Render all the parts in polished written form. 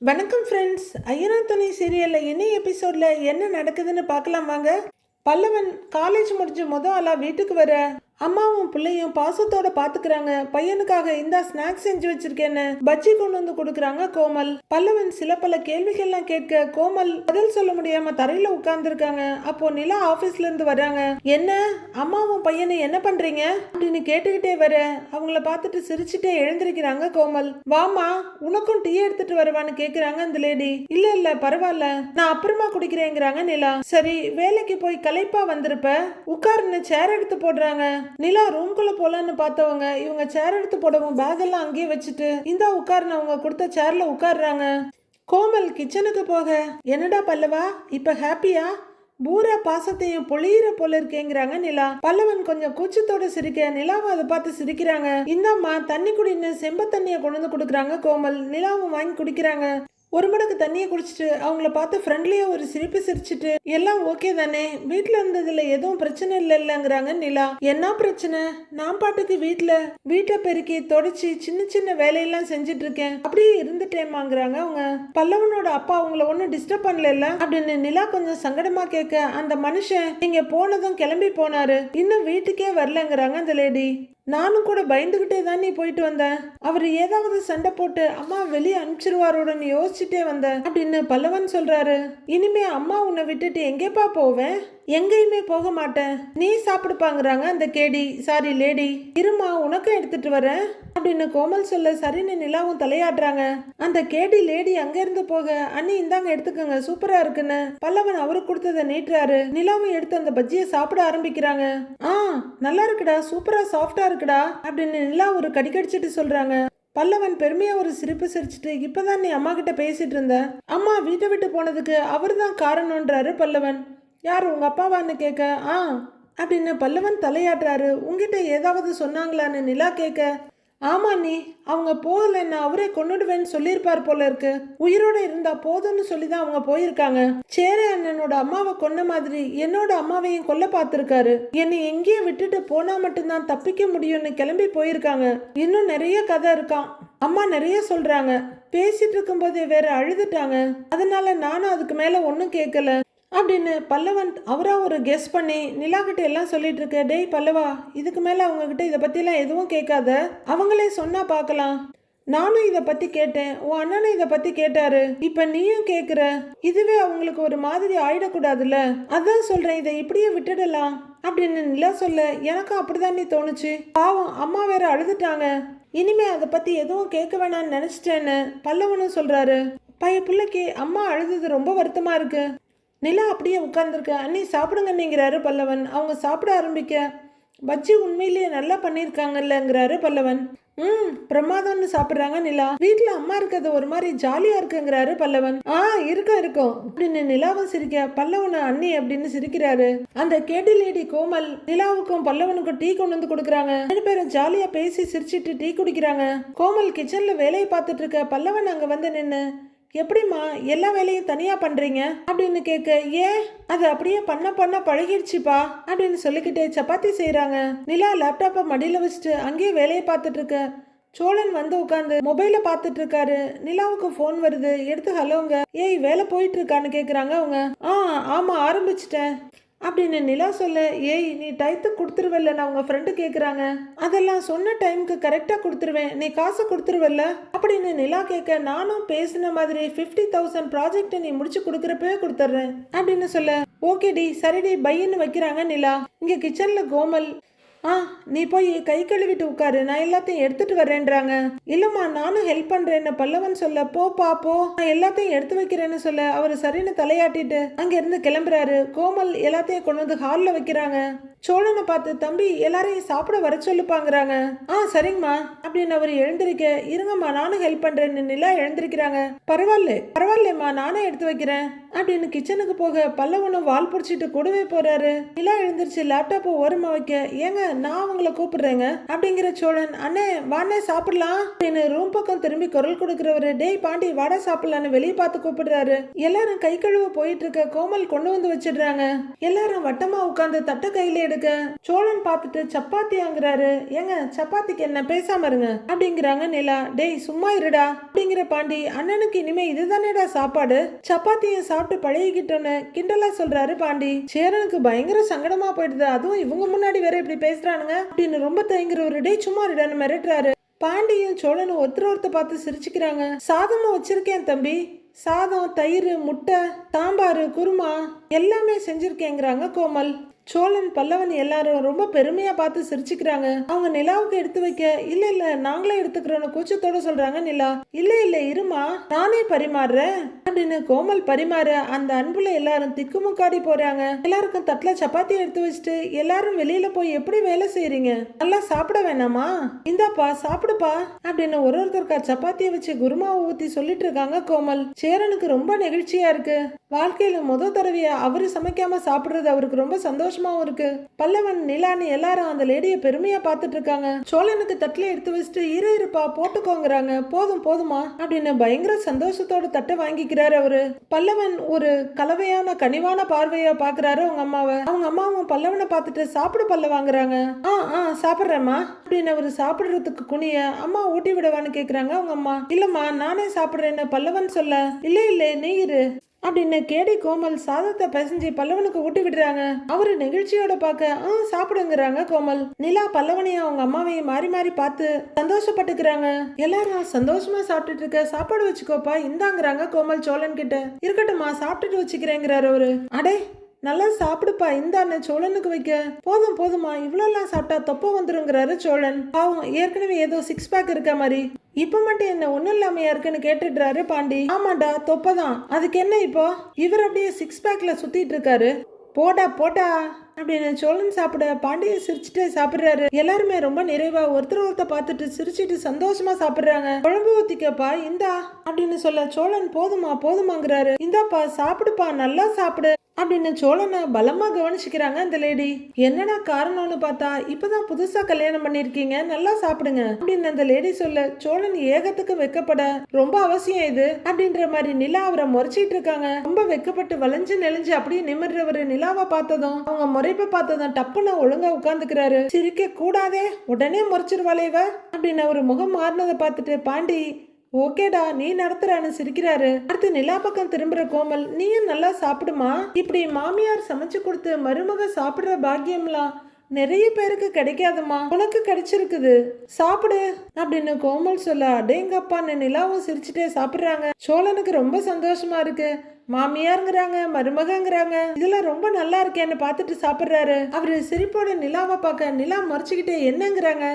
வணக்கம் ஃப்ரெண்ட்ஸ். ஐயனார் துணை சீரியலில் என்ன எபிசோடில் என்ன நடக்குதுன்னு பார்க்கலாம் வாங்க. பல்லவன் காலேஜ் முடிஞ்சு ஆளாக வீட்டுக்கு வர அம்மாவும் பிள்ளையும் பாசத்தோட பாத்துக்கிறாங்க. பையனுக்காக இந்த ஸ்நாக்ஸ் செஞ்சு வச்சிருக்கேன்னு பஜ்ஜி கொண்டு வந்து கொடுக்குறாங்க கோமல். பல்லவன் சில பல கேள்விகள்லாம் கேட்க கோமல் பதில் சொல்ல முடியாம தரையில உட்கார்ந்து இருக்காங்க. அப்போ நிலா ஆபீஸ்ல இருந்து வர்றாங்க. என்ன அம்மாவும் பையனும் என்ன பண்றீங்க அப்படின்னு கேட்டுக்கிட்டே வர அவங்கள பார்த்துட்டு சிரிச்சுட்டே எழுந்திருக்கிறாங்க கோமல். வாமா உனக்கும் டீ எடுத்துட்டு வருவான்னு கேக்குறாங்க அந்த லேடி. இல்ல இல்ல பரவாயில்ல, நான் அப்புறமா குடிக்கிறேங்கிறாங்க நிலா. சரி வேலைக்கு போய் களைப்பா வந்திருப்ப, உட்காருன்னு சேர் எடுத்து போடுறாங்க. நிலா ரூம்குள்ள போலான்னு பார்த்தவங்க இவங்க சேர் எடுத்து போடவும் பேக் எல்லாம் அங்கேயே வச்சுட்டு இந்த உட்காருன்னு அவங்க கொடுத்த சேர்ல உட்காடுறாங்க. கோமல் கிச்சனுக்கு போக, என்னடா பல்லவா இப்ப ஹாப்பியா, பூரா பாசத்தையும் பொழியிற போல இருக்கேங்கிறாங்க நிலா. பல்லவன் கொஞ்சம் கூச்சத்தோட சிரிக்க நிலாவும் அதை பார்த்து சிரிக்கிறாங்க. இந்தம்மா தண்ணி குடின்னு செம்ப தண்ணியை கொண்டு வந்து கொடுக்குறாங்க கோமல். நிலாவும் வாங்கி குடிக்கிறாங்க. ஒரு மடக்கு தண்ணியை குடிச்சிட்டு அவங்கள பார்த்து ஃப்ரெண்ட்லியா ஒரு சிரிப்பு சிரிச்சிட்டு எல்லாம் ஓகே தானே, வீட்டுல இருந்ததுல எதுவும் பிரச்சனை இல்லைங்கிறாங்க நிலா. என்ன பிரச்சனை, நான் பாட்டுக்கு வீட்டை பெருக்கி தொடச்சி சின்ன சின்ன வேலையெல்லாம் செஞ்சுட்டு இருக்கேன், அப்படியே இருந்துட்டேமாங்கிறாங்க அவங்க. பல்லவனோட அப்பா அவங்கள ஒன்னும் டிஸ்டர்ப் பண்ணல அப்படின்னு நிலா கொஞ்சம் சங்கடமா கேட்க, அந்த மனுஷன் நீங்க போனதும் கிளம்பி போனாரு, இன்னும் வீட்டுக்கே வரலங்கிறாங்க அந்த லேடி. நானும் கூட பயந்துகிட்டே தான் நீ போயிட்டு வந்தேன், அவர் ஏதாவது சண்டை போட்டு அம்மா வெளியே அனுப்பிச்சிருவாரோன்னு யோசிச்சுட்டே வந்தேன் அப்படின்னு பல்லவன் சொல்றாரு. இனிமே அம்மா உன்னை விட்டுட்டு எங்கேப்பா போவேன், எங்கேயுமே போக மாட்டேன், நீ சாப்பிடுப்பாங்கிறாங்க அந்த லேடி. இருமா உனக்கும் எடுத்துட்டு வரேன் அப்படின்னு கோமல் சொல்ல சரின்னு நிலாவும் தலையாடுறாங்க. அந்த லேடி அங்க இருந்து போக, அண்ணி இந்தாங்க எடுத்துக்கோங்க சூப்பரா இருக்குன்னு பல்லவன் அவருக்கு கொடுத்ததை நீட்டுறாரு. நிலாவும் எடுத்து அந்த பஜ்ஜியை சாப்பிட ஆரம்பிக்கிறாங்க. நல்லா இருக்குடா, சூப்பரா சாஃப்டா இருக்குடா அப்படின்னு நிலா ஒரு கடிக்கடிச்சிட்டு சொல்றாங்க. பல்லவன் பெருமையா ஒரு சிரிப்பு சிரிச்சுட்டு, இப்பதான் நீ அம்மா கிட்ட பேசிட்டு இருந்த, அம்மா வீட்டை விட்டு போனதுக்கு அவர் தான் காரணம்ன்றாரு பல்லவன். யார் உங்க அப்பாவான்னு கேட்க, அப்படின்னு பல்லவன் தலையாட்டுறாரு. உங்ககிட்ட ஏதாவது சொன்னாங்களான்னு நிலா கேட்க, ஆமா நீ அவங்க போகலன்னா அவரே கொன்னுடுவேன்னு சொல்லியிருப்பார் போல இருக்கு, உயிரோட இருந்தா போதும்னு சொல்லிதான் அவங்க போயிருக்காங்க. சேர அண்ணனோட அம்மாவை கொன்ன மாதிரி என்னோட அம்மாவையும் கொல்ல பார்த்திருக்காரு, என்னை எங்கேயும் விட்டுட்டு போனா மட்டும்தான் தப்பிக்க முடியும்னு கிளம்பி போயிருக்காங்க. இன்னும் நிறைய கதை இருக்கான், அம்மா நிறைய சொல்றாங்க. பேசிட்டு இருக்கும் போதே வேற அழுதுட்டாங்க, அதனால நானும் அதுக்கு மேல ஒன்னும் கேட்கல அப்படின்னு பல்லவன் அவரா ஒரு கெஸ் பண்ணி நிலா கிட்ட எல்லாம் சொல்லிட்டு இருக்க. டேய் பல்லவா, இதுக்கு மேல அவங்க கிட்ட இதை பத்தி எல்லாம் எதுவும் கேட்காத, அவங்களே சொன்னா பார்க்கலாம். நானும் இதை பத்தி கேட்டேன், உன் அண்ணனும் இதை பத்தி கேட்டாரு, இப்ப நீயும் கேக்குற, இதுவே அவங்களுக்கு ஒரு மாதிரி ஆயிடக்கூடாதுல்ல, அதான் சொல்றேன் இதை இப்படியே விட்டுடலாம் அப்படின்னு நிலா சொல்ல, எனக்கும் அப்படிதான் நீ தோணுச்சு, பாவம் அம்மா வேற அழுதுட்டாங்க, இனிமே அதை பத்தி எதுவும் கேட்க வேணாம்னு நினைச்சிட்டேன்னு பல்லவனும் சொல்றாரு. பிள்ளைக்கு அம்மா அழுது ரொம்ப வருத்தமா இருக்கு. நிலா அப்படியே உட்கார்ந்துருக்க. அண்ணி சாப்பிடுங்கன்னுங்கிறாரு பல்லவன். அவங்க சாப்பிட ஆரம்பிக்க, பஜ்ஜி உண்மையிலேயே நல்லா பண்ணியிருக்காங்கல்லங்கிறாரு பல்லவன். பிரமாதம்னு சாப்பிட்றாங்க நிலா. வீட்டுல அம்மா இருக்கிறது ஒரு மாதிரி ஜாலியா இருக்குங்கிறாரு பல்லவன். இருக்கும் அப்படின்னு நிலாவும் சிரிக்க, பல்லவன அண்ணி அப்படின்னு சிரிக்கிறாரு. அந்த லேடி கோமல் நிலாவுக்கும் பல்லவனுக்கும் டீ கொண்டு வந்து கொடுக்குறாங்க. ரெண்டு பேரும் ஜாலியா பேசி சிரிச்சிட்டு டீ குடிக்கிறாங்க. கோமல் கிச்சன்ல வேலையை பார்த்துட்டு இருக்க. பல்லவன் அங்க வந்து நின்று, எப்படிம்மா எல்லா வேலையும் தனியா பண்றீங்க அப்படின்னு கேட்க, ஏன் அது அப்படியே பண்ண பழகிடுச்சுப்பா அப்படின்னு சொல்லிக்கிட்டே சப்பாத்தி செய்யறாங்க. நிலா லேப்டாப்பை மடியில வச்சுட்டு அங்கேயே வேலையை பார்த்துட்டு இருக்க. சோழன் வந்து உட்காந்து மொபைல பார்த்துட்டு இருக்காரு. நிலாவுக்கு போன் வருது, எடுத்து ஹலோங்க, ஏய் வேலை போயிட்டு இருக்கான்னு கேக்குறாங்க அவங்க. ஆமா ஆரம்பிச்சிட்டேன் அப்படின்னு நிலா சொல்ல, ஏய் நீ டைத்துக்கு கொடுத்துருவல்லன்னு அவங்க ஃப்ரெண்டு கேட்குறாங்க. அதெல்லாம் சொன்ன டைமுக்கு கரெக்டாக கொடுத்துருவேன், நீ காசை கொடுத்துருவல்ல அப்படின்னு நிலா கேட்க, நானும் பேசின மாதிரி 50,000 ப்ராஜெக்டை நீ முடிச்சு கொடுக்குறப்பவே கொடுத்துட்றேன் அப்படின்னு சொல்ல, ஓகேடி சரிடி பையன்னு வைக்கிறாங்க நிலா. இங்கே கிச்சனில் கோமல், நீ போய் கை கழுவிட்டு உட்காரு, நான் எல்லாத்தையும் எடுத்துட்டு வரேன்றாங்க. இல்லம்மா நானும் ஹெல்ப் பண்றேன்னு பல்லவன் சொல்ல, போப்பா போ நான் எல்லாத்தையும் எடுத்து வைக்கிறேன்னு சொல்ல, அவரு சரின்னு தலையாட்டிட்டு அங்க இருந்து கிளம்புறாரு. கோமல் எல்லாத்தையும் கொண்டு வந்து ஹால்ல வைக்கிறாங்க. சோழனை பார்த்து, தம்பி எல்லாரையும் சாப்பிட வர சொல்லுப்பாங்கிறாங்க. சரிங்கம்மா அப்படின்னு அவர் எழுந்திருக்க, இருங்கம்மா நானும் ஹெல்ப் பண்றேன்னு நிலா எழுந்திருக்கிறாங்க. பரவாயில்லம்மா நானே எடுத்து வைக்கிறேன் அப்படின்னு கிச்சனுக்கு போக பல்லவனும் வால் பிடிச்சிட்டு கூடவே போறாரு. நிலா எழுந்திருச்சு லேப்டாப்பை ஓரமா வைக்க, ஏங்க நான் உங்களை கூப்பிடுறேங்க அப்படிங்கிற சோழன், அண்ணே வாண்ணே சாப்பிடலாம் அப்படின்னு ரூம் பக்கம் திரும்பி குரல் கொடுக்கிறவரு, டேய் பாண்டி வாடா சாப்பிடலான்னு வெளியே பார்த்து கூப்பிடுறாரு. எல்லாரும் கை கழுவ போயிட்டு இருக்க. கோமல் கொண்டு வந்து வச்சிடுறாங்க. எல்லாரும் வட்டமா உட்காந்து தட்டை கையில எடுக்க சோழன் பார்த்துட்டு சப்பாத்தியாங்கிறாரு. ஏங்க சப்பாத்திக்கு என்ன, பேசாம இருங்க அப்படிங்கிறாங்க நிலா. டேய் சும்மா இருடா அப்படிங்கிற பாண்டி, அண்ணனுக்கு இனிமே இதுதானேடா சாப்பாடு, சப்பாத்தியை சாப்பிட்டு பழகிக்கிட்டோன்னு கிண்டலா சொல்றாரு பாண்டி. சேரனுக்கு பயங்கர சங்கடமா போயிடுது. அதுவும் இவங்க முன்னாடி வேற இப்படி பேசுறானுங்க அப்படின்னு ரொம்ப தயங்குறவரு டேய் சும்மா இருடான்னு மிரட்டுறாரு. பாண்டியும் சோழனும் ஒருத்தர் பார்த்து சிரிச்சுக்கிறாங்க. சாதமும் வச்சிருக்கேன் தம்பி, சாதம், தயிர், முட்டை, சாம்பார், குருமா எல்லாமே செஞ்சிருக்கேங்கிறாங்க கோமல். சோழன், பல்லவன் எல்லாரும் ரொம்ப பெருமையா பார்த்து சிரிச்சுக்கிறாங்க. அவங்க நிலாவுக்கு எடுத்து வைக்க இல்ல இல்ல நாங்களே எடுத்துக்கிறோன்னு கூச்சத்தோட சொல்றாங்க நிலா. இல்ல இல்ல இருமா நானே பரிமாறுறேன் அப்படின்னு கோமல் பரிமாற அந்த அன்புல எல்லாரும் திக்குமுக்காடி போறாங்க. எல்லாருக்கும் தட்டுல சப்பாத்தி எடுத்து வச்சுட்டு எல்லாரும் வெளியில போய் எப்படி வேலை செய்யறீங்க, நல்லா சாப்பிட வேணாமா, இந்தாப்பா சாப்பிடுப்பா அப்படின்னு ஒருத்தருக்கா சப்பாத்தியை வச்சு குருமாவை ஊத்தி சொல்லிட்டு இருக்காங்க கோமல். சேரனுக்கு ரொம்ப நெகிழ்ச்சியா இருக்கு. வாழ்க்கையில முதல் தடவையா அவரு சமைக்காம சாப்பிடுறது அவருக்கு ரொம்ப சந்தோஷமாவும் இருக்கு. பல்லவன், நிலான்னு எல்லாரும் அந்த லேடிய பெருமையா பார்த்துட்டு இருக்காங்க. சோழனுக்கு தட்டுல எடுத்து வச்சுட்டு இருப்பா போட்டுக்கோங்கிறாங்க. போதும் போதுமா அப்படின்னு பயங்கர சந்தோஷத்தோட தட்டை வாங்கிக்கிறாரு அவரு. பல்லவன் ஒரு கலவையான கனிவான பார்வையா பாக்குறாரு அவங்க அம்மாவை. அவங்க அம்மாவும் பல்லவனை பார்த்துட்டு சாப்பிடு பல்லவாங்கிறாங்க. சாப்பிடுறேம்மா அப்படின்னு அவரு சாப்பிடுறதுக்கு குனிய அம்மா ஊட்டி விடவான்னு கேக்குறாங்க அவங்க அம்மா. இல்லம்மா நானே சாப்பிடுறேன்னு பல்லவன் சொல்ல, இல்ல நீ இரு அப்படின்னு கேடி கோமல் சாதத்தை பிசைஞ்சு பல்லவனுக்கு ஊட்டி விடுறாங்க. அவரு நெகிழ்ச்சியோட பார்க்க சாப்பிடுங்கிறாங்க கோமல். நிலா பல்லவனையும் அவங்க அம்மாவையும் மாறி மாறி பார்த்து சந்தோஷப்பட்டுக்கிறாங்க. எல்லாரும் சந்தோஷமா சாப்பிட்டுட்டு இருக்க, சாப்பாடு வச்சுக்கோப்பா இந்தாங்கிறாங்க கோமல் சோழன் கிட்ட. இருக்கட்டும்மா சாப்பிட்டுட்டு வச்சுக்கிறேங்கிறாரு அவரு. அடே நல்லா சாப்பிடுப்பா இந்தான்னு சோழனுக்கு வைக்க, போதும் போதுமா இவ்வளோலாம் சாப்பிட்டா தொப்ப வந்துருங்கிறாரு சோழன். பாவம் ஏற்கனவே ஏதோ 6 பேக் இருக்க மாதிரி இப்ப மட்டும் என்ன ஒண்ணும் இல்லாமையா இருக்குன்னு கேட்டுடுறாரு பாண்டி. ஆமாண்டா தொப்பதான், அதுக்கு என்ன இப்போ, இவர் அப்படியே 6 பேக்ல சுத்திட்டு இருக்காரு. போடா போட்டா அப்படின்னு சோழன் சாப்பிட பாண்டிய சிரிச்சுட்டு சாப்பிடுறாரு. எல்லாருமே ரொம்ப நிறைவா ஒருத்தர் பார்த்துட்டு சிரிச்சுட்டு சந்தோஷமா சாப்பிடுறாங்க. குழம்பு ஊத்திக்கப்பா இந்தா அப்படின்னு சொல்ல சோழன் போதுமா போதுமாங்கிறாரு. இந்தாப்பா சாப்பிடுப்பா நல்லா சாப்பிடு அப்படின்னு சோழனை பலமா கவனிச்சுக்கிறாங்க அந்த லேடி. என்னடா காரணம்னு பார்த்தா இப்பதான் புதுசா கல்யாணம் பண்ணிருக்கீங்க, நல்லா சாப்பிடுங்க அப்படின்னு அந்த லேடி சொல்ல சோழன் ஏகத்துக்கு வெக்கப்பட ரொம்ப அவசியம் இது அப்படின்ற மாதிரி நிலா அவரை முறைச்சிட்டு இருக்காங்க. ரொம்ப வெக்கப்பட்டு வளைஞ்சு நெளிஞ்சு அப்படியே நிமிடுறவரு நிலாவை பார்த்ததும் அவங்க முறைப்ப பார்த்ததும் டப்புன்னு ஒழுங்கா உட்கார்ந்துக்கிறாரு. சிரிக்க கூடாதே உடனே முறைச்சிருவாளேவ அப்படின்னு அவரு முகம் மாறினதை பார்த்துட்டு பாண்டி ஓகேடா நீ நடத்துறான்னு சிரிக்கிறாரு. அடுத்து நிலா பக்கம் திரும்புற கோமல், நீயும் நல்லா சாப்பிடுமா, இப்படி மாமியார் சமைச்சு கொடுத்து மருமக சாப்பிடுற பாக்கியம்லாம் நிறைய பேருக்கு கிடைக்காதுமா, உனக்கு கிடைச்சிருக்குது சாப்பிடு அப்படின்னு கோமல் சொல்ல அடேங்கப்பான்னு நிலாவும் சிரிச்சுட்டே சாப்பிடுறாங்க. சோழனுக்கு ரொம்ப சந்தோஷமா இருக்கு. மாமியாருங்கிறாங்க மருமகங்கிறாங்க, இதெல்லாம் ரொம்ப நல்லா இருக்கேன்னு பார்த்துட்டு சாப்பிடுறாரு. அவரு சிரிப்போட நிலாவை பார்க்க நிலா மறைச்சுக்கிட்டே என்னங்கிறாங்க.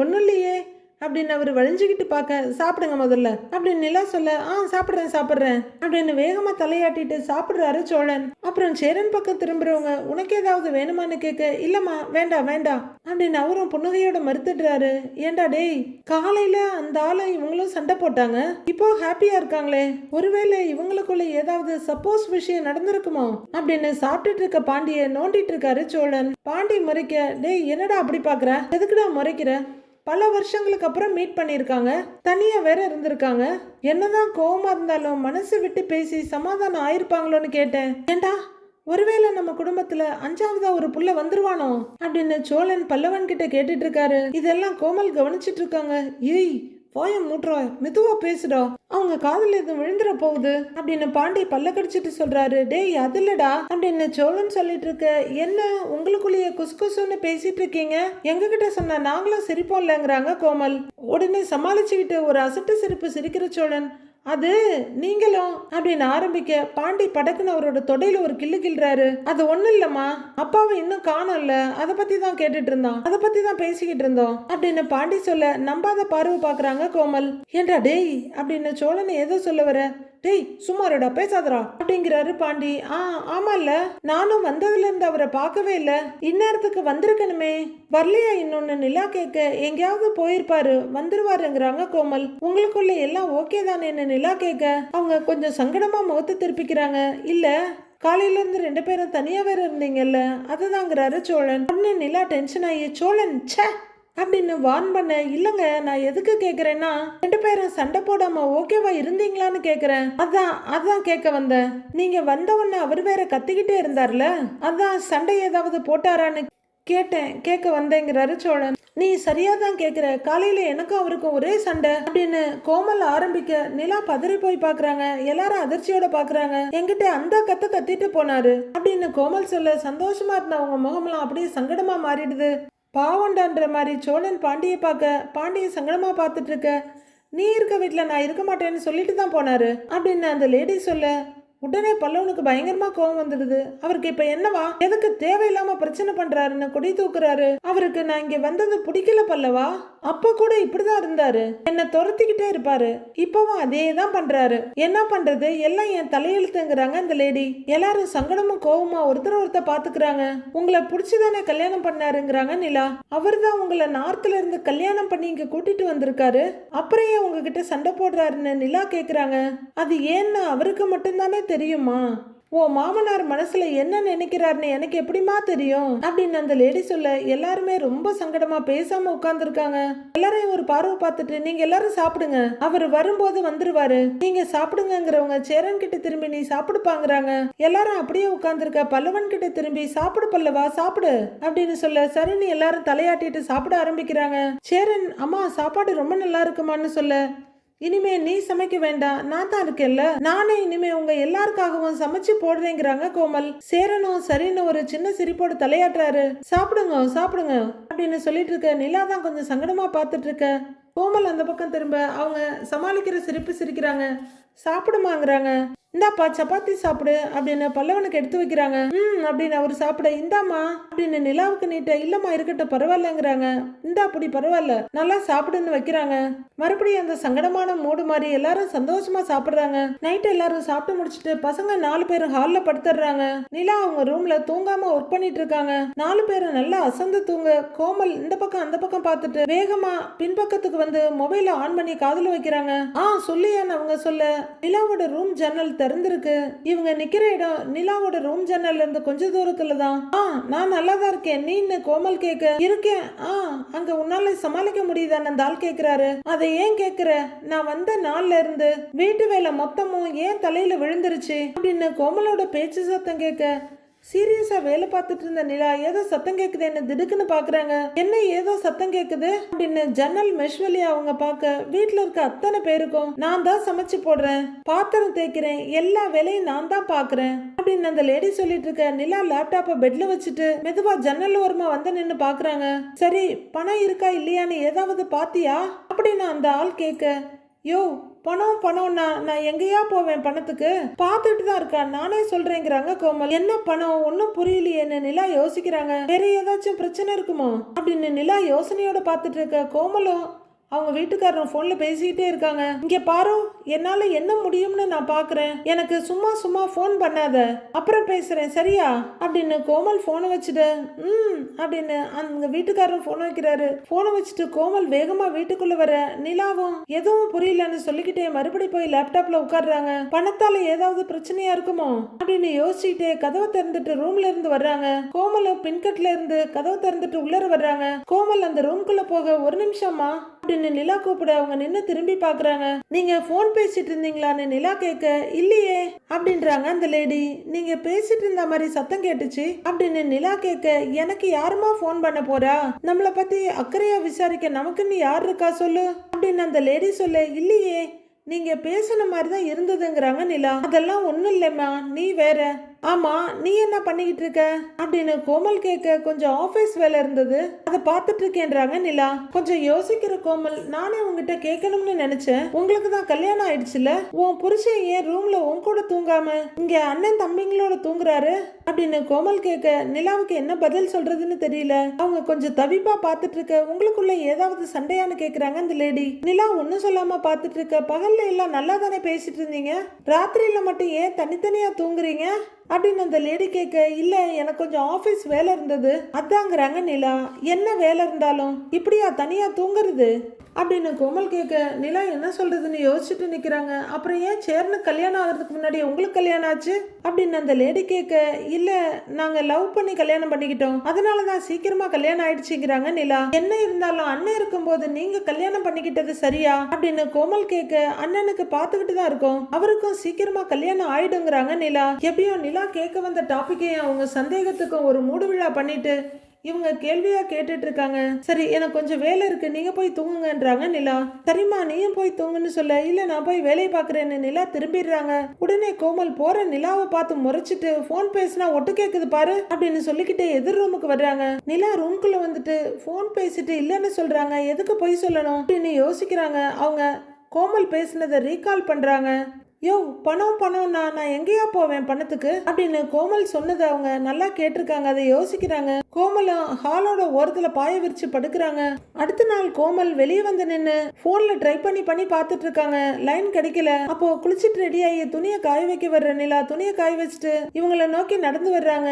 ஒன்னும் இல்லையே அப்படின்னு அவர் வழிஞ்சுக்கிட்டு பார்க்க சாப்பிடுங்க முதல்ல அப்படின்னு நிலா சொல்ல சாப்பிட்றேன் அப்படின்னு வேகமா தலையாட்டிட்டு சாப்பிடுறாரு சோழன். அப்புறம் சேரன் பக்கம் திரும்புறவங்க உனக்கு ஏதாவது வேணுமான்னு கேட்க இல்லம்மா வேண்டாம் அப்படின்னு அவரும் புன்னகையோட மறுத்துடுறாரு. ஏண்டா டேய் காலையில அந்த ஆளை இவங்களும் சண்டை போட்டாங்க, இப்போ ஹாப்பியா இருக்காங்களே, ஒருவேளை இவங்களுக்குள்ள ஏதாவது சப்போஸ் விஷயம் நடந்திருக்குமோ அப்படின்னு சாப்பிட்டுட்டு இருக்க பாண்டிய நோண்டிட்டு இருக்காரு சோழன். பாண்டி முறைக்க டேய் என்னடா அப்படி பாக்குற, எதுக்குடா முறைக்கிற, பல வருஷங்களுக்கு அப்புறம் மீட் பண்ணியிருக்காங்க, தனியா வேற இருந்திருக்காங்க, என்னதான் கோவமா இருந்தாலும் மனசு விட்டு பேசி சமாதானம் ஆயிருப்பாங்களோன்னு கேட்டேன். ஏண்டா ஒருவேளை நம்ம குடும்பத்துல 5ஆவதா ஒரு புள்ள வந்துருவானோ அப்படின்னு சோழன் பல்லவன் கிட்ட கேட்டுட்டு இருக்காரு. இதெல்லாம் கோமல் கவனிச்சிட்டு இருக்காங்க. ஏய் வாயம் மூட்டுறா, மெதுவா பேசுடா, அவங்க காதல் எதுவும் விழுந்துட போகுது அப்படின்னு பாண்டி பல்ல கடிச்சிட்டு சொல்றாரு. டேய் அதுலடா அப்படின்னு சோழன் சொல்லிட்டு இருக்க. என்ன உங்களுக்குள்ளேயே குசுன்னு பேசிட்டு இருக்கீங்க, எங்க கிட்ட சொன்னா நாங்களும் சிரிப்போம் இல்லைங்கிறாங்க கோமல். உடனே சமாளிச்சுக்கிட்டு ஒரு அசட்டு சிரிப்பு சிரிக்கிற சோழன். அது நீங்களும் அப்படின்னு ஆரம்பிக்க பாண்டி படக்குன்னு அவரோட தொடையில ஒரு கிள்ளு கிள்றாரு. அது ஒண்ணும் இல்லம்மா, அப்பாவை இன்னும் காணோம் இல்ல, அதை பத்தி தான் கேட்டுட்டு இருந்தோம், அதை பத்தி தான் பேசிக்கிட்டு இருந்தோம் அப்படின்னு பாண்டி சொல்ல நம்பாத பார்வை பாக்குறாங்க கோமல். ஏண்டா டேய் அப்படின்னு சோழனை ஏதோ சொல்ல வர. டேய் சும்மாருடா பேசாதரா அப்படிங்கிறாரு பாண்டி. ஆமா இல்ல, நானும் வந்ததுல இருந்து அவரை பார்க்கவே இல்ல, இந்நேரத்துக்கு வந்திருக்கணுமே, வரலையா இன்னொன்னு நிலா கேட்க. எங்கேயாவது போயிருப்பாரு வந்துருவாருங்கிறாங்க கோமல். உங்களுக்குள்ள எல்லாம் ஓகே தானேன்னு நிலா கேட்க அவங்க கொஞ்சம் சங்கடமா முகத்தை திருப்பிக்கிறாங்க. இல்ல காலையில இருந்து 2 பேரும் தனியா வேற இருந்தீங்கல்ல அதுதாங்கிறாரு சோழன். உடனே நிலா டென்ஷன் ஆகி சோழன் ச்சே அப்படின்னு வார்ன் பண்ண. இல்லைங்க, நான் எதுக்கு கேட்குறேன்னா 2 பேரும் சண்டை போடாம ஓகேவா இருந்தீங்களான்னு கேட்குறேன். அதான் கேட்க வந்தேன். நீங்க வந்த உடனே அவர் வேற கத்திக்கிட்டே இருந்தார்ல, அதான் சண்டை ஏதாவது போட்டாரான்னு கேட்க வந்தேங்கிறாரு சோழன். நீ சரியா தான் கேட்குற. காலையில எனக்கும் அவருக்கும் ஒரே சண்டை அப்படின்னு கோமல் ஆரம்பிக்க நிலா பதறி போய் பாக்குறாங்க. எல்லாரும் அதிர்ச்சியோட பாக்குறாங்க. என்கிட்ட அந்த கத்திட்டு போனாரு அப்படின்னு கோமல் சொல்ல சந்தோஷமா இருந்த அவங்க முகமெல்லாம் அப்படியே சங்கடமா மாறிடுது. பாவண்டான்ற மாதிரி சோழன் பாண்டியை பார்க்க, பாண்டியை சங்கடமா பார்த்துட்டு இருக்க. நீ இருக்க வீட்டில் நான் இருக்க மாட்டேன்னு சொல்லிட்டு தான் போனாரு அப்படின்னு அந்த லேடி சொல்ல உடனே பல்லவனுக்கு பயங்கரமா கோவம் வந்துடுது. அவருக்கு இப்ப என்னவா, எதுக்கு தேவையில்லாம பிரச்சனை பண்றாருன்னு கொடி தூக்குறாரு. அவருக்கு நான் இங்க வந்தது பிடிக்கல பல்லவா, அப்ப கூட இப்படிதான் இருந்தாரு, என்ன துரத்திக்கிட்டே இருப்பாரு, இப்பவும் அதே தான் பண்றாரு. என்ன பண்றது, எல்லாம் என் தலையெழுத்துங்கிறாங்க இந்த லேடி. எல்லாரும் சங்கடமும் கோவமா ஒருத்தர் பாத்துக்கிறாங்க. உங்களை புடிச்சுதானே கல்யாணம் பண்ணாருங்கிறாங்க நிலா. அவர் தான் உங்களை நார்த்ல இருந்து கல்யாணம் பண்ணி இங்க கூட்டிட்டு வந்திருக்காரு, அப்புறம் ஏன் உங்ககிட்ட சண்டை போடுறாருன்னு நிலா கேக்குறாங்க. அது ஏன்னு அவருக்கு மட்டும்தானே தெரியுமா, ஓ மாமனார் மனசுல என்ன நினைக்கிறாருன்னு எனக்கு எப்படிமா தெரியும் அப்படின்னு அந்த லேடி சொல்ல எல்லாருமே ரொம்ப சங்கடமா பேசாம உட்கார்ந்துருக்காங்க. எல்லாரையும் ஒரு பார்வை பார்த்துட்டு நீங்க எல்லாரும் சாப்பிடுங்க, அவர் வரும்போது வந்துருவாரு, நீங்க சாப்பிடுங்கிறவங்க சேரன் கிட்ட திரும்பி நீ சாப்பிடுப்பாங்கிறாங்க. எல்லாரும் அப்படியே உட்கார்ந்துருக்க பல்லவன் கிட்ட திரும்பி சாப்பிடு பல்லவா சாப்பிடு அப்படின்னு சொல்ல சரின்னு எல்லாரும் தலையாட்டிட்டு சாப்பிட ஆரம்பிக்கிறாங்க. சேரன் அம்மா சாப்பாடு ரொம்ப நல்லா இருக்குமான்னு சொல்ல இனிமே நீ சமைக்க வேண்டாம், நான் தான் இருக்கேன்ல, நானே இனிமே உங்க எல்லாருக்காகவும் சமைச்சு போடுறேங்கிறாங்க கோமல். சேரனும் சரின்னு ஒரு சின்ன சிரிப்போடு தலையாட்டுறாரு. சாப்பிடுங்க அப்படின்னு சொல்லிட்டு இருக்க நிலா தான் கொஞ்சம் சங்கடமா பார்த்துட்டு இருக்க. கோமல் அந்த பக்கம் திரும்ப அவங்க சமாளிக்கிற சிரிப்பு சிரிக்கிறாங்க. சாப்பிடுமாங்கிறாங்க. இந்தாப்பா சப்பாத்தி சாப்பிடு அப்படின்னு பல்லவனுக்கு எடுத்து வைக்கிறாங்க. அப்படின்னு அவர் சாப்பிட இந்தாமா அப்படின்னு நிலாவுக்கு நீட்ட. இல்லம்மா இருக்கட்டும் பரவாயில்லங்கிறாங்க. இந்தா அப்படி பரவாயில்ல நல்லா சாப்பிடுன்னு வைக்கிறாங்க. மறுபடியும் அந்த சங்கடமான மூடு மாதிரி எல்லாரும் சந்தோஷமா சாப்பிடுறாங்க. நைட்டு எல்லாரும் சாப்பிட்டு முடிச்சுட்டு பசங்க 4 பேரும் ஹால்ல படுத்துடுறாங்க. நிலா அவங்க ரூம்ல தூங்காம ஒர்க் பண்ணிட்டு இருக்காங்க. 4 பேரும் நல்லா அசந்து தூங்க. கோமல் இந்த பக்கம் அந்த பக்கம் பார்த்துட்டு வேகமா பின்பக்கத்துக்கு வந்து மொபைல ஆன் பண்ணி காதுல வைக்கிறாங்க. சொல்லியான்னு அவங்க சொல்ல நிலாவோட ரூம் ஜன்னல் திறந்திருக்கு. இவங்க நிக்கிற இடம் நிலாவோட ரூம் ஜன்னல்ல இருந்து கொஞ்ச தூரத்துல தான். நான் நல்லா தான் இருக்கேன், நீன்னு கோமல் கேட்க இருக்கேன். அங்க உன்னால சமாளிக்க முடியுதான்னு அந்த ஆள் கேக்குறாரு. அதை ஏன் கேக்குற, நான் வந்த நாள்ல இருந்து வீட்டு வேலை மொத்தமும் ஏன் தலையில விழுந்துருச்சு அப்படின்னு கோமலோட பேச்சு சத்தம் கேட்க சீரியஸா வேலை பார்த்துட்டு இருந்த நிலா ஏதோ சத்தம் கேக்குது என்ன திடுக்குன்னு பாக்குறாங்க. என்ன ஏதோ சத்தம் கேக்குது அப்படின்னு ஜன்னல் மெஷ் வழியா அவங்க பார்க்க வீட்டுல இருக்க அத்தனை பேருக்கும் நான் தான் சமைச்சு போடுறேன், பாத்திரம் தேய்க்கிறேன், எல்லா வேலையும் நான் தான் பாக்குறேன் அப்படின்னு அந்த லேடி சொல்லிட்டு இருக்க. நிலா லேப்டாப்ப பெட்ல வச்சுட்டு மெதுவா ஜன்னல் ஓரமா வந்து நின்னு பாக்குறாங்க. சரி பணம் இருக்கா இல்லையான்னு ஏதாவது பாத்தியா அப்படின்னு அந்த ஆள் கேட்க யோ பணம்னா நான் எங்கேயா போவேன், பணத்துக்கு பார்த்துட்டு தான் இருக்கா, நானே சொல்றேங்கிறாங்க கோமல். என்ன பணம் ஒன்னும் புரியலையேன்னு நிலா யோசிக்கிறாங்க. வேற ஏதாச்சும் பிரச்சனை இருக்குமோ அப்படின்னு நிலா யோசனையோட பார்த்துட்டு இருக்க. கோமலும் அவங்க வீட்டுக்காரரும் போன்ல பேசிக்கிட்டே இருக்காங்க. இங்க பாரு, என்னால என்ன முடியும்னு நான் பாக்குறேன், எனக்கு சும்மா போன் பண்ணாத, அப்புறம் பேசுறேன் சரியா அப்படின்னு கோமல் போனை வச்சுட்டு அப்படின்னு அந்த வீட்டுக்காரரும் போன் வைக்கிறாரு. போனை வச்சுட்டு கோமல் வேகமா வீட்டுக்குள்ள வர நிலாவும் எதுவும் புரியலன்னு சொல்லிக்கிட்டே மறுபடி போய் லேப்டாப்ல உட்காடுறாங்க. பணத்தால ஏதாவது பிரச்சனையா இருக்குமோ அப்படின்னு யோசிச்சுட்டே கதவை திறந்துட்டு ரூம்ல இருந்து வர்றாங்க. கோமலும் பின்கட்ல இருந்து கதவை திறந்துட்டு உள்ளர வர்றாங்க. கோமல் அந்த ரூம்குள்ள போக ஒரு நிமிஷமா அப்படின்னு நிலா கூப்பிட அவங்க நின்று திரும்பி பாக்குறாங்க. நீங்க போன் பேசிட்டு இருந்தீங்களான்னு நிலா கேட்க இல்லையே அப்படின்றாங்க அந்த லேடி. நீங்க பேசிட்டு இருந்த மாதிரி சத்தம் கேட்டுச்சு அப்படின்னு நிலா கேட்க எனக்கு யாருமா போன் பண்ண போறா, நம்மளை பத்தி அக்கறையா விசாரிக்க நமக்குன்னு யார் இருக்கா சொல்லு அப்படின்னு அந்த லேடி சொல்ல இல்லையே நீங்க பேசின மாதிரி தான் இருந்ததுங்கிறாங்க நிலா. அதெல்லாம் ஒண்ணும் இல்லைம்மா, நீ வேற. ஆமா நீ என்ன பண்ணிக்கிட்டு இருக்க அப்படின்னு கோமல் கேட்க கொஞ்சம் ஆபீஸ் வேலை இருந்தது அதை பார்த்துட்டு இருக்கேன்றாங்க நிலா. கொஞ்சம் யோசிக்கிற கோமல் நானே உங்ககிட்ட கேட்கணும்னு நினைச்சேன், உங்களுக்கு தான் கல்யாணம் ஆயிடுச்சுல, உன் புருஷன் ஏன் ரூம்ல உன் கூட தூங்காம இங்க அண்ணன் தம்பிங்களோட தூங்குறாரு அப்படின்னு கோமல் கேட்க நிலாவுக்கு என்ன பதில் சொல்றதுன்னு தெரியல. அவங்க கொஞ்சம் தவிப்பா பார்த்துட்டு இருக்க. உங்களுக்குள்ள ஏதாவது சண்டையான்னு கேக்குறாங்க இந்த லேடி. நிலா ஒன்னும் சொல்லாம பார்த்துட்டு இருக்க. பகல்ல எல்லாம் நல்லா தானே பேசிட்டு இருந்தீங்க, ராத்திரியில மட்டும் ஏன் தனித்தனியா தூங்குறீங்க அப்படின்னு அந்த லேடி கேட்க இல்ல எனக்கு கொஞ்சம் ஆபீஸ் வேலை இருந்தது அதாங்கிறாங்க நிலா. என்ன வேலை இருந்தாலும் இப்படியா தனியா தூங்குறது அப்படின்னு கோமல் கேட்க நிலா என்ன சொல்றதுன்னு யோசிச்சுட்டு நிக்கிறாங்க. அப்புறம் ஏன் சேர்னு கல்யாணம் ஆகிறதுக்கு முன்னாடி உங்களுக்கு கல்யாணம் ஆச்சு அப்படின்னு அந்த லேடி கேட்க, இல்ல நாங்க லவ் பண்ணி கல்யாணம் பண்ணிக்கிட்டோம், அதனாலதான் சீக்கிரமா கல்யாணம் ஆயிடுச்சுங்கிறாங்க நிலா. என்ன இருந்தாலும் அண்ணன் இருக்கும்போது நீங்க கல்யாணம் பண்ணிக்கிட்டது சரியா அப்படின்னு கோமல் கேட்க, அண்ணனுக்கு பாத்துக்கிட்டு தான் இருக்கோம், அவருக்கும் சீக்கிரமா கல்யாணம் ஆயிடுங்கிறாங்க நிலா. எப்படியோ நிலா கேட்க வந்த டாபிக்கையும் அவங்க சந்தேகத்துக்கும் ஒரு மூடு விழா பண்ணிட்டு இவங்க கேள்வியா கேட்டுட்டு இருக்காங்க. சரி எனக்கு கொஞ்சம் வேலை இருக்கு, நீங்க போய் தூங்குங்கன்றாங்க நிலா. சரிம்மா நீயும் போய் தூங்குன்னு சொல்ல, இல்ல நான் போய் வேலையை பாக்குறேன்னு நிலா திரும்பிடுறாங்க. உடனே கோமல் போற நிலாவை பார்த்து முறைச்சிட்டு, போன் பேசினா ஒட்டு கேக்குது பாரு அப்படின்னு சொல்லிக்கிட்டே எதிர் ரூமுக்கு வர்றாங்க. நிலா ரூம்குள்ள வந்துட்டு போன் பேசிட்டு இல்லன்னு சொல்றாங்க. எதுக்கு போய் சொல்லணும் அப்படின்னு யோசிக்கிறாங்க. அவங்க கோமல் பேசினதை ரீகால் பண்றாங்க. யோ பணம்னா நான் எங்கேயா போவேன் பணத்துக்கு அப்படின்னு கோமல் சொன்னதை அவங்க நல்லா கேட்டிருக்காங்க. அதை யோசிக்கிறாங்க. கோமலும் ஹாலோட ஓரத்துல பாய விரிச்சு படுக்கிறாங்க. அடுத்த நாள் கோமல் வெளியே வந்து நின்று போன்ல ட்ரை பண்ணி பார்த்துட்டு இருக்காங்க. லைன் கிடைக்கல. அப்போ குளிச்சுட்டு ரெடி ஆகி துணியை காய வைக்க வர்ற நிலா துணியை காய வச்சுட்டு இவங்களை நோக்கி நடந்து வர்றாங்க.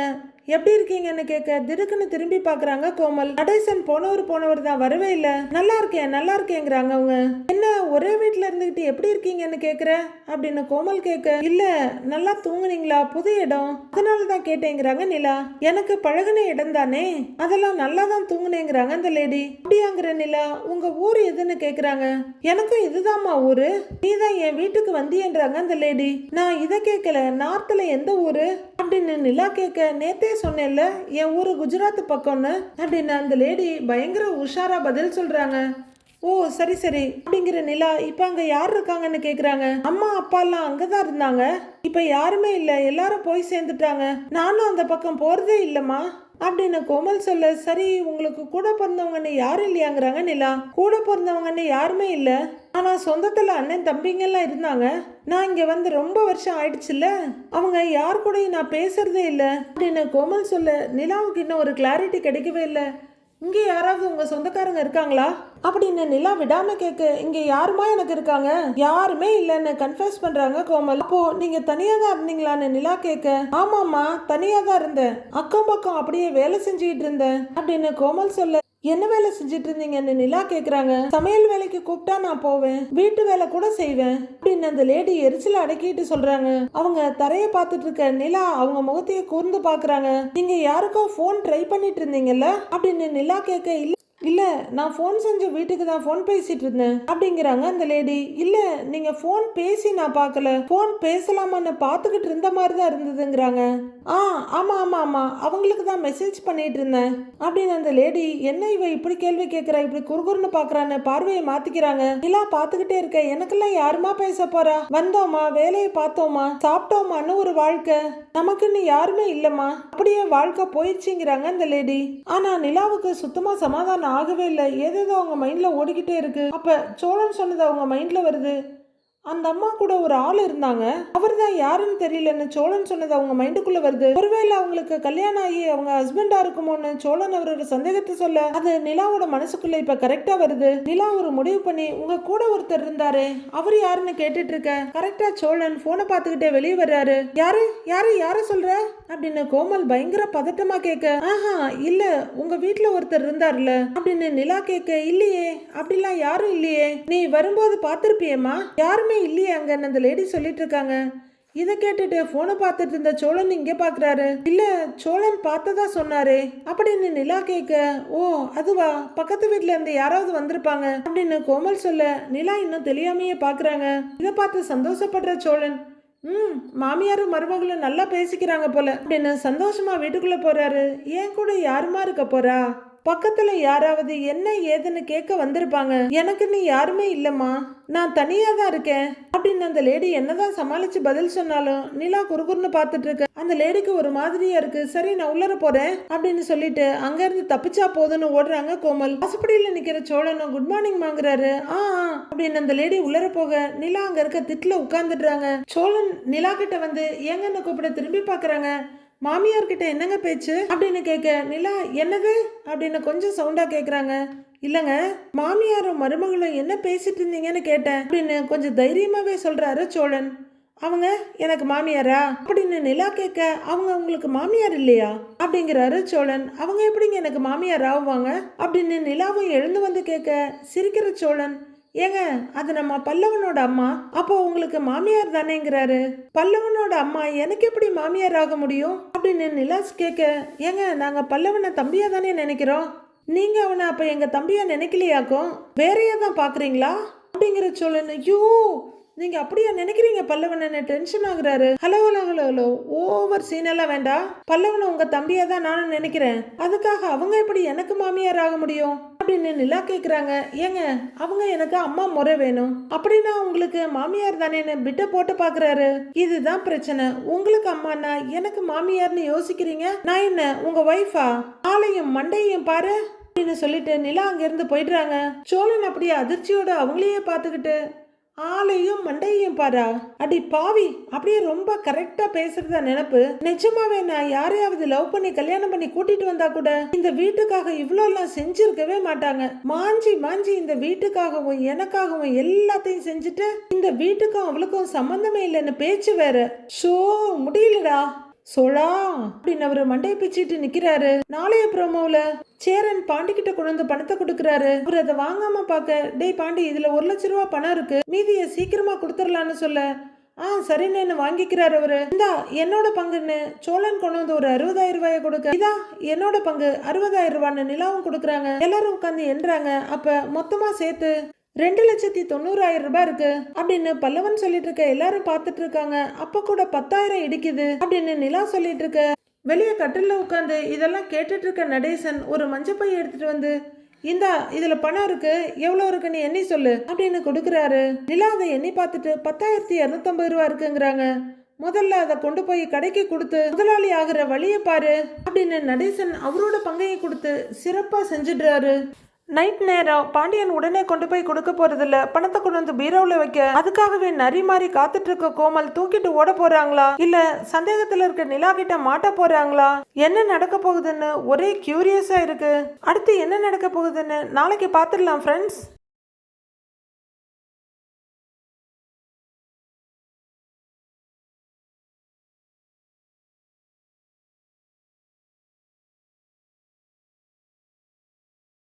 எப்படி இருக்கீங்கன்னு கேட்க திடுக்குன்னு திரும்பி பாக்குறாங்க கோமல். நடேசன் போனவர் தான் வரவே இல்ல. நல்லா இருக்கேங்கிறாங்க அவங்க. என்ன ஒரே வீட்டுல இருந்துகிட்டு எப்படி இருக்கீங்கன்னு கேக்குற அப்படின்னு கோமல் கேட்க, இல்ல நல்லா தூங்குனீங்களா, புது இடம் அதனாலதான் கேட்டேங்கிறாங்க நிலா. எனக்கு பழகின இடம் தானே, அதெல்லாம் நல்லா தான் தூங்குனேங்கிறாங்க அந்த லேடி. அப்படியாங்கிற நிலா, உங்க ஊர் எதுன்னு கேக்குறாங்க. எனக்கும் இதுதான்மா ஊரு, நீதான் என் வீட்டுக்கு வந்தியன்றாங்க அந்த லேடி. நான் இதை கேட்கல, நார்த்ல எந்த ஊரு அப்படின்னு நிலா கேட்க, நேத்தே சொன்னேன்ல என் ஊரு குஜராத் பக்கம்னு அப்படின்னு அந்த லேடி பயங்கர உஷாரா பதில் சொல்றாங்க. ஓ சரி அப்படிங்கிற நிலா, இப்ப அங்க யார் இருக்காங்கன்னு கேக்குறாங்க. அம்மா அப்பா எல்லாம் அங்கதான் இருந்தாங்க, இப்ப யாருமே இல்ல, எல்லாரும் போய் சேர்ந்துட்டாங்க, நானும் அந்த பக்கம் போறதே இல்லம்மா அப்படின்னு கோமல் சொல்ல, சரி உங்களுக்கு கூட பிறந்தவங்கன்னு யாரும் இல்லையாங்கிறாங்க நிலா. கூட பிறந்தவங்கன்னு யாருமே இல்ல, ஆனா சொந்தத்துல அண்ணன் தம்பிங்கெல்லாம் இருந்தாங்க, நான் இங்க வந்து ரொம்ப வருஷம் ஆயிடுச்சுல்ல, அவங்க யார் கூடயும் நான் பேசுறதே இல்ல அப்படின்னு கோமல் சொல்ல, நிலாவுக்கு இன்னும் ஒரு கிளாரிட்டி கிடைக்கவே இல்லை. இங்கே யாராவது உங்க சொந்தக்காரங்க இருக்காங்களா அப்படின்னு நிலா விடாம கேட்க, இங்க யாருமா எனக்கு இருக்காங்க, யாருமே இல்லைன்னு கன்ஃபர்ஸ் பண்றாங்க கோமல். அப்போ நீங்க தனியா தான் இருந்தீங்களான்னு நிலா கேட்க, ஆமாமா தனியா தான் இருந்தேன், அக்கம் பக்கம் அப்படியே வேலை செஞ்சுக்கிட்டு இருந்தேன் அப்படின்னு கோமல் சொல்ல, என்ன வேலை செஞ்சுட்டு இருந்தீங்கன்னு நிலா கேக்குறாங்க. சமையல் வேலைக்கு கூப்பிட்டா நான் போவேன், வீட்டு வேலை கூட செய்வேன் அப்படின்னு அந்த லேடி எரிச்சல அடக்கிட்டு சொல்றாங்க. அவங்க தரைய பார்த்துட்டு இருக்க நிலா அவங்க முகத்தையே கூர்ந்து பாக்குறாங்க. நீங்க யாருக்கோ போன் ட்ரை பண்ணிட்டு இருந்தீங்கல்ல அப்படின்னு நிலா கேட்க, இல்ல நான் போன் செஞ்ச வீட்டுக்கு தான் போன் பேசிட்டு இருந்தேன் அப்படிங்கிறாங்க அந்த லேடி. இல்ல நீங்க போன் பேசி நான் பார்க்கல, போன் பேசலாமான்னு பார்த்துக்கிட்டு இருந்த மாதிரி தான் இருந்ததுங்கிறாங்க. ஆமா அவங்களுக்கு தான் மெசேஜ் பண்ணிட்டு இருந்தேன் அப்படின்னு அந்த லேடி. என்ன இவ இப்படி கேள்வி கேட்கிறா, இப்படி குறுகுறுன்னு பாக்குறான்னு பார்வையை மாத்திக்கிறாங்க. நிலா பார்த்துக்கிட்டே இருக்க, எனக்கெல்லாம் யாருமா பேச போறா, வந்தோமா வேலையை பார்த்தோமா சாப்பிட்டோமான்னு ஒரு வாழ்க்கை, நமக்குன்னு யாருமே இல்லம்மா, அப்படியே வாழ்க்கை போயிடுச்சுங்கிறாங்க அந்த லேடி. ஆனா நிலாவுக்கு சுத்தமா சமாதானம் ஆகவே இல்லை. ஏதேதோ அவங்க மைண்ட்ல ஓடிக்கிட்டே இருக்கு. அப்ப சோழன் சொன்னது அவங்க மைண்ட்ல வருது. அந்த அம்மா கூட ஒரு ஆள் இருந்தாங்க, அவர் தான் யாருன்னு தெரியலன்னு சோழன் சொன்னது அவங்க மைண்டுக்குள்ள வருது. ஒருவேளை அவங்களுக்கு கல்யாணம் ஆகி அவங்க ஹஸ்பண்டா இருக்குமோன்னு சோழன் அவரோட சந்தேகத்தை சொல்ல, அது நிலாவோட மனசுக்குள்ள இப்ப கரெக்டா வருது. நிலா ஒரு முடிவு பண்ணி, உங்க கூட ஒருத்தர் இருந்தாரு அவர் யாருன்னு கேட்டுட்டு இருக்க, கரெக்டா சோழன் போனை பார்த்துக்கிட்டே வெளியே வர்றாரு. யாரு சொல்ற அப்படின்னு கோமல் பயங்கர பதட்டமா கேட்க, ஆஹா இல்ல உங்க வீட்டுல ஒருத்தர் இருந்தார்ல அப்படின்னு நிலா கேட்க, இல்லையே அப்படிலாம் யாரும் இல்லையே, நீ வரும்போது பார்த்திருப்பியேம்மா, யாருமே இல்லையே அங்கன்னு அந்த லேடி சொல்லிட்டு இருக்காங்க. இதை கேட்டுட்டு போனை பார்த்துட்டு இருந்த சோழன் இங்கே பாக்குறாரு. இல்ல சோழன் பார்த்ததா சொன்னாரே அப்படின்னு நிலா கேட்க, ஓ அதுவா, பக்கத்து வீட்டுல இருந்து யாராவது வந்திருப்பாங்க அப்படின்னு கோமல் சொல்ல, நிலா இன்னும் தெரியாமையே பாக்குறாங்க. இதை பார்த்து சந்தோஷப்படுற சோழன், மாமியாரும் மருமகளும் நல்லா பேசிக்கிறாங்க போல அப்படின்னு சந்தோஷமா வீட்டுக்குள்ள போறாரு. ஏன் கூட யாருமா இருக்க போறா, பக்கத்துல யாராவது என்ன ஏதுன்னு கேட்க வந்திருப்பாங்க, எனக்குன்னு யாருமே இல்லம்மா, நான் தனியா தான் இருக்கேன் அப்படின்னு அந்த லேடி என்னதான் சமாளிச்சு பதில் சொன்னாலும் நிலா குறுகுறுன்னு பார்த்துட்டு இருக்க அந்த லேடிக்கு ஒரு மாதிரியா இருக்கு. சரி நான் உள்ளர போறேன் அப்படின்னு சொல்லிட்டு அங்க இருந்து தப்பிச்சா போதுன்னு ஓடுறாங்க கோமல். வாசப்படியில நிக்கிற சோழனும் குட் மார்னிங் வாங்குறாரு. அப்படின்னு அந்த லேடி உள்ளர போக நிலா அங்க இருக்க திட்டுல உட்கார்ந்துடுறாங்க. சோழன் நிலா கிட்ட வந்து ஏங்கன்னு கூப்பிட திரும்பி பாக்குறாங்க. மாமியார் கிட்ட என்னங்க பேச்சு அப்படின்னு கேட்க, நிலா என்னது அப்படின்னு கொஞ்சம் சவுண்டா கேக்குறாங்க. இல்லங்க மாமியாரும் மருமகளும் என்ன பேசிட்டு இருந்தீங்கன்னு கேட்டேன் அப்படின்னு கொஞ்சம் தைரியமாவே சொல்றாரு சோழன். அவங்க எனக்கு மாமியாரா அப்படின்னு நிலா கேட்க, அவங்க உங்களுக்கு மாமியார் இல்லையா அப்படிங்கிறாரு சோழன். அவங்க எப்படிங்க எனக்கு மாமியார் ஆகுவாங்க அப்படின்னு நிலாவும் எழுந்து வந்து கேட்க, சிரிக்கிற சோழன், ஏங்க அது நம்ம பல்லவனோட அம்மா, அப்போ உங்களுக்கு மாமியார் தானேங்கிறாரு. பல்லவனோட அம்மா எனக்கு எப்படி மாமியார் ஆக முடியும் அப்படின்னு நிலாஸ் கேட்க, ஏங்க நாங்க பல்லவனை தம்பியா தானே நினைக்கிறோம், நீங்க அவனை அப்ப எங்க தம்பியா நினைக்கலையாக்கும், வேறையா தான் பாக்குறீங்களா அப்படிங்கிற சோழன். ஐயோ நீங்க அப்படியா நினைக்கிறீங்க பல்லவனை, டென்ஷன் ஆகுறாரு. Hello hello hello hello, over சீனெல்லாம் வேண்டாம். பல்லவனை உங்க தம்பியா தான் நானும் நினைக்கிறேன், அதுக்காக அவங்க எப்படி எனக்கு மாமியார் ஆக முடியும் அப்படின்னு நிலா கேக்குறாங்க. ஏங்க அவங்க எனக்கு அம்மா முறை வேணும், அப்படின்னா உங்களுக்கு மாமியார் தானேன்னு பிட்ட போட்டு பாக்குறாரு. இதுதான் பிரச்சனை, உங்களுக்கு அம்மானா எனக்கு மாமியார்னு யோசிக்கிறீங்க, நான் என்ன உங்க ஒய்ஃபா, ஆளையும் மண்டையும் பாரு அப்படின்னு சொல்லிட்டு நிலா அங்கிருந்து போயிடுறாங்க. சோழன் அப்படியே அதிர்ச்சியோட அவங்களையே பார்த்துக்கிட்டு, ஆளையும் மண்டையும் பாரா, அடி பாவி, அப்படியே ரொம்ப கரெக்டா பேசுறதா நினைப்பு. நிஜமாவே நான் யாரையாவது லவ் பண்ணி கல்யாணம் பண்ணி கூட்டிட்டு வந்தா கூட இந்த வீட்டுக்காக இவ்வளோ எல்லாம் செஞ்சிருக்கவே மாட்டாங்க. மாஞ்சி மாஞ்சி இந்த வீட்டுக்காகவும் எனக்காகவும் எல்லாத்தையும் செஞ்சுட்டு இந்த வீட்டுக்கும் அவளுக்கும் சம்பந்தமே இல்லைன்னு பேச்சு வேற. ஷோ முடியலடா சோழா அப்படின்னு அவரு மண்டையை பிச்சுட்டு நிக்கிறாரு. நாளைய ப்ரோமோல சேரன் பாண்டி கிட்ட கொண்டு வந்து பணத்தை கொடுக்கறாரு. அவர் அதை வாங்காம பாக்க, டேய் பாண்டி இதுல 1 லட்ச ரூபா பணம் இருக்கு, மீதியை சீக்கிரமா கொடுத்துடலான்னு சொல்ல, சரின்னு வாங்கிக்கிறாரு அவரு. இந்தா என்னோட பங்குன்னு சோழன் கொண்டு வந்து ஒரு 60,000 ரூபாயை கொடுக்க, இதா என்னோட பங்கு 60,000 ரூபான்னு நிலாவும் கொடுக்குறாங்க. எல்லாரும் உட்காந்து எண்றாங்க. அப்ப மொத்தமா சேர்த்து 2,90,000 ரூபாய் இருக்கு அப்படின்னு பல்லவன் சொல்லிட்டு இருக்க. எல்லாரும் பார்த்துட்டு இருக்காங்க. அப்ப கூட 10,000 இடிக்குது அப்படின்னு நிலா சொல்லிட்டு இருக்க. வெளியே கட்டில உட்காந்து இதெல்லாம் கேட்டுட்டு இருக்க நடேசன் ஒரு மஞ்சப்பை எடுத்துட்டு வந்து, இந்தா இதுல பணம் இருக்கு, எவ்வளவு இருக்குன்னு எண்ணி சொல்லு அப்படின்னு கொடுக்குறாரு. நிலா அதை எண்ணி பார்த்துட்டு 10,250 ரூபா இருக்குங்கிறாங்க. முதல்ல அதை கொண்டு போய் கடைக்கு கொடுத்து முதலாளி ஆகிற வழியை பாரு அப்படின்னு நடேசன் அவரோட பங்கையை கொடுத்து சிறப்பா செஞ்சிடுறாரு. நைட் நேரம் பாண்டியன் உடனே கொண்டு போய் கொடுக்க போறதில்ல, பணத்தை கொண்டு வந்து பீரோவில் வைக்க. அதுக்காகவே நரி மாதிரி காத்துட்டு இருக்க கோமல் தூக்கிட்டு ஓட போறாங்களா, இல்ல சந்தேகத்துல இருக்க நிலா கிட்ட மாட்ட போறாங்களா, என்ன நடக்க போகுதுன்னு ஒரே கியூரியஸா இருக்கு. அடுத்து என்ன நடக்க போகுதுன்னு நாளைக்கு பார்த்துடலாம் ஃப்ரெண்ட்ஸ்.